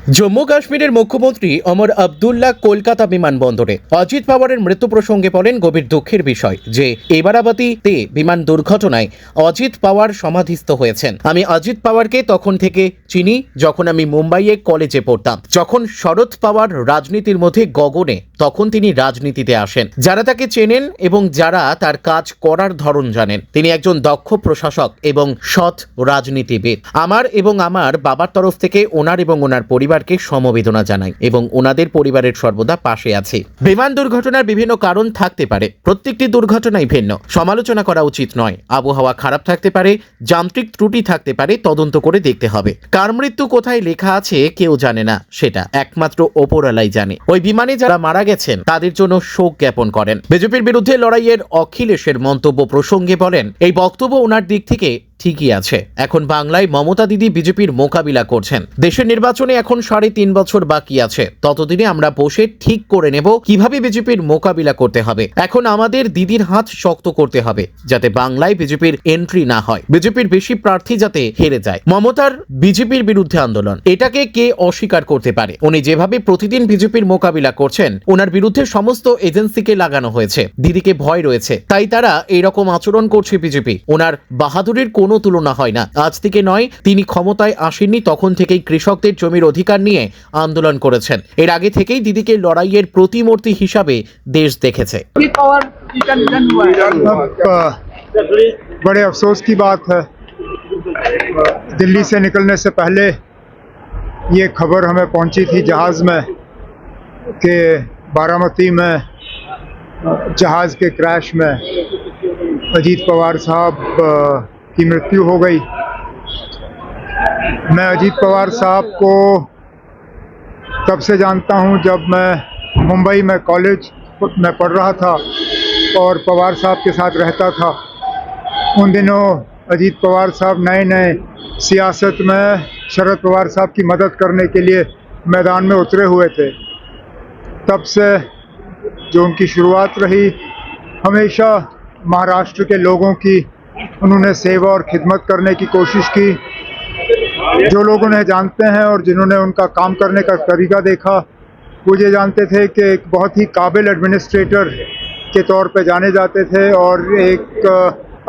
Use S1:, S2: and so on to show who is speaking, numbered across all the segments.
S1: জম্মু কাশ্মীরের মুখ্যমন্ত্রী অমর আবদুল্লাহ কলকাতা বিমানবন্দরে অজিত পাওয়ারের মৃত্যু প্রসঙ্গে বলেন গভীর দুঃখের বিষয় যে এবারাবাদীতে বিমান দুর্ঘটনায় অজিত পাওয়ার সমাধিস্থ হয়েছেন। আমি অজিত পাওয়ারকে তখন থেকে চিনি যখন আমি মুম্বাইয়ে কলেজে পড়তাম। যখন শরদ পাওয়ার রাজনীতির মধ্যে গগনে, তখন তিনি রাজনীতিতে আসেন। যারা তাকে চেনেন এবং যারা তার কাজ করার ধরন জানেন, তিনি একজন দক্ষ প্রশাসক এবং সৎ রাজনীতিবিদ। আমার বাবার তরফ থেকে ওনার এবং ওনার পরিবারকে সমবেদনা জানাই এবং ওনাদের পরিবারের সর্বদা পাশে আছি। বিমান দুর্ঘটনার বিভিন্ন কারণ থাকতে পারে, প্রত্যেকটি দুর্ঘটনাই ভিন্ন, সমালোচনা করা উচিত নয়। আবহাওয়া খারাপ থাকতে পারে, যান্ত্রিক ত্রুটি থাকতে পারে, তদন্ত করে দেখতে হবে। কার মৃত্যু কোথায় লেখা আছে কেউ জানে না, সেটা একমাত্র ওপরওয়ালাই জানে। ওই বিমানে যারা মারা গেছেন তাদের জন্য শোক জ্ঞাপন করেন। বিজেপির বিরুদ্ধে লড়াইয়ের অখিলেশের মন্তব্য প্রসঙ্গে বলেন, এই বক্তব্য ওনার দিক থেকে ঠিকই আছে। এখন বাংলায় মমতা দিদি বিজেপির মোকাবিলা করছেন। দেশের নির্বাচনে এখন 3.5 বছর বাকি আছে, ততদিনে আমরা বসে ঠিক করে নেব কিভাবে বিজেপির মোকাবিলা করতে হবে। এখন আমাদের দিদির হাত শক্ত করতে হবে যাতে বাংলায় বিজেপির এন্ট্রি না হয়, বিজেপির বেশি প্রার্থী যাতে হেরে যায়। মমতার বিজেপির বিরুদ্ধে আন্দোলন, এটাকে কে অস্বীকার করতে পারে? উনি যেভাবে প্রতিদিন বিজেপির মোকাবিলা করছেন, ওনার বিরুদ্ধে সমস্ত এজেন্সিকে লাগানো হয়েছে, দিদিকে ভয় রয়েছে, তাই তারা এইরকম আচরণ করছে। বিজেপি ওনার বাহাদুরির কোনো তুলনা হয় না। আজ থেকে নয়, তিনি ক্ষমতায় আসেননি তখন থেকেই কৃষকদের জমির অধিকার নিয়ে আন্দোলন করেছেন। এর আগে থেকেই দিদিকে লড়াইয়ের প্রতিমূর্তি হিসাবে দেশ দেখেছে।
S2: बड़े अफसोस की बात है, दिल्ली से निकलने से पहले ये खबर हमें पहुंची थी जहाज में कि बारामती में जहाज के क्रैश में अजीत पवार साहब की मृत्यु हो गई। मैं अजीत पवार साहब को तब से जानता हूं जब मैं मुंबई में कॉलेज में पढ़ रहा था और पवार साहब के साथ रहता था। उन दिनों अजीत पवार साहब नए नए सियासत में शरद पवार साहब की मदद करने के लिए मैदान में उतरे हुए थे। तब से जो उनकी शुरुआत रही, हमेशा महाराष्ट्र के लोगों की उन्होंने सेवा और खिदमत करने की कोशिश की। जो लोग उन्हें जानते हैं और जिन्होंने उनका काम करने का तरीका देखा, वो ये जानते थे कि एक बहुत ही काबिल एडमिनिस्ट्रेटर के तौर पे जाने जाते थे और एक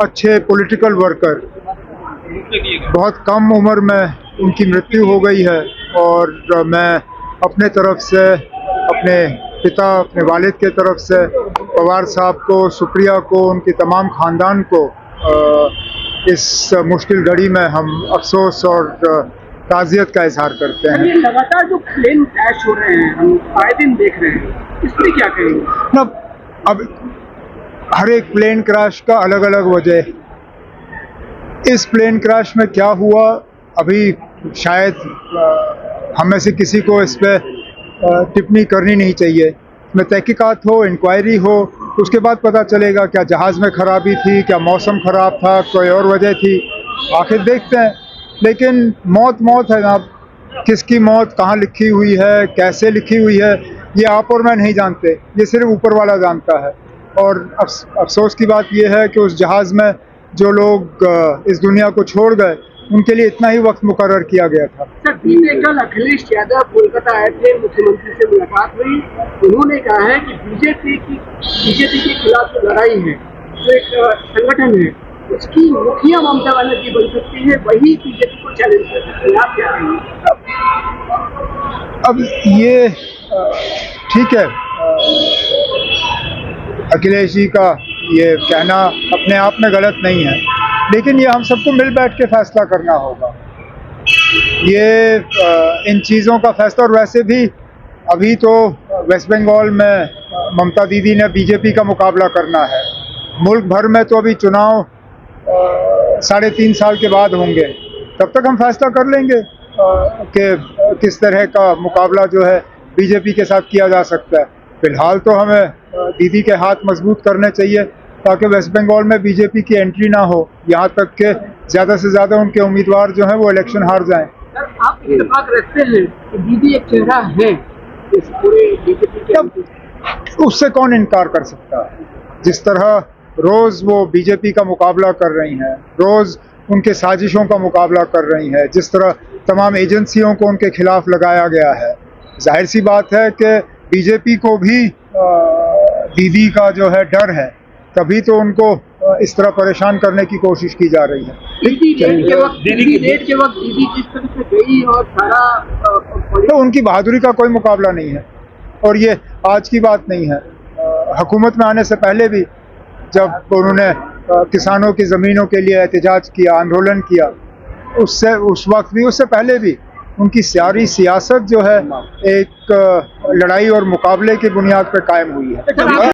S2: अच्छे पॉलिटिकल वर्कर। बहुत कम उम्र में उनकी मृत्यु हो गई है और मैं अपने तरफ से, अपने पिता, अपने वालिद के तरफ से पवार साहब को, सुप्रिया को, उनके तमाम ख़ानदान को इस मुश्किल घड़ी में हम अफसोस और ताज़ियत का इजहार करते हैं।
S3: लगातार जो प्लेन क्रैश हो रहे हैं, हम आए दिन देख रहे हैं, इसमें क्या कहेंगे?
S2: ना, अब हर एक प्लेन क्रैश का अलग अलग वजह। इस प्लेन क्रैश में क्या हुआ, अभी शायद हम में से किसी को इस पे टिप्पणी करनी नहीं चाहिए। इसमें तहकीकात हो, इंक्वायरी हो, उसके बाद पता चलेगा क्या जहाज़ में ख़राबी थी, क्या मौसम ख़राब था, कोई और वजह थी, आखिर देखते हैं। लेकिन मौत मौत है ना, किसकी मौत कहाँ लिखी हुई है, कैसे लिखी हुई है, ये आप और मैं नहीं जानते, ये सिर्फ ऊपर वाला जानता है। और अफसोस की बात यह है कि उस जहाज़ में जो लोग इस दुनिया को छोड़ गए, उनके लिए इतना ही वक्त मुकर्रर किया गया था।
S3: सर, बीते कल अखिलेश यादव कोलकाता आए थे, मुख्यमंत्री से मुलाकात हुई। उन्होंने कहा है कि बीजेपी के खिलाफ जो लड़ाई है, जो एक संगठन है, उसकी मुखिया ममता बनर्जी बन सकती है, वही बीजेपी को चैलेंज कर सकती है। आप क्या कहेंगे?
S2: अब ये ठीक है, अखिलेश जी का ये कहना अपने आप में गलत नहीं है, लेकिन ये हम सबको मिल बैठ के फैसला करना होगा। ये इन चीज़ों का फैसला, और वैसे भी अभी तो वेस्ट बंगाल में ममता दीदी ने बीजेपी का मुकाबला करना है। मुल्क भर में तो अभी चुनाव 3.5 साल के बाद होंगे, तब तक हम फैसला कर लेंगे कि किस तरह का मुकाबला जो है बीजेपी के साथ किया जा सकता है। फिलहाल तो हमें दीदी के हाथ मजबूत करने चाहिए ताकि वेस्ट बंगाल में बीजेपी की एंट्री ना हो, यहाँ तक कि ज़्यादा से ज़्यादा उनके उम्मीदवार जो हैं वो इलेक्शन हार जाएं।
S3: सर, आप इत्तेफाक रखते हैं कि दीदी एक चेहरा है इस पूरे बीजेपी के?
S2: उससे कौन इनकार कर सकता है? जिस तरह रोज़ वो बीजेपी का मुकाबला कर रही हैं, रोज़ उनके साजिशों का मुकाबला कर रही हैं, जिस तरह तमाम एजेंसियों को उनके खिलाफ लगाया गया है। जाहिर सी बात है कि बीजेपी को भी दीदी का जो है डर है, तभी तो उनको इस तरह परेशान करने की कोशिश की जा रही है।
S3: दीदी रेड के वक्त दीदी जिस तरह से गई और सारा
S2: तो उनकी बहादुरी का कोई मुकाबला नहीं है, और ये आज की बात नहीं है। हुकूमत में आने से पहले भी जब उन्होंने किसानों की ज़मीनों के लिए एहतजाज किया, आंदोलन किया, उस वक्त भी, उससे पहले भी उनकी सारी सियासत जो है एक लड़ाई और मुकाबले की बुनियाद पर कायम हुई है।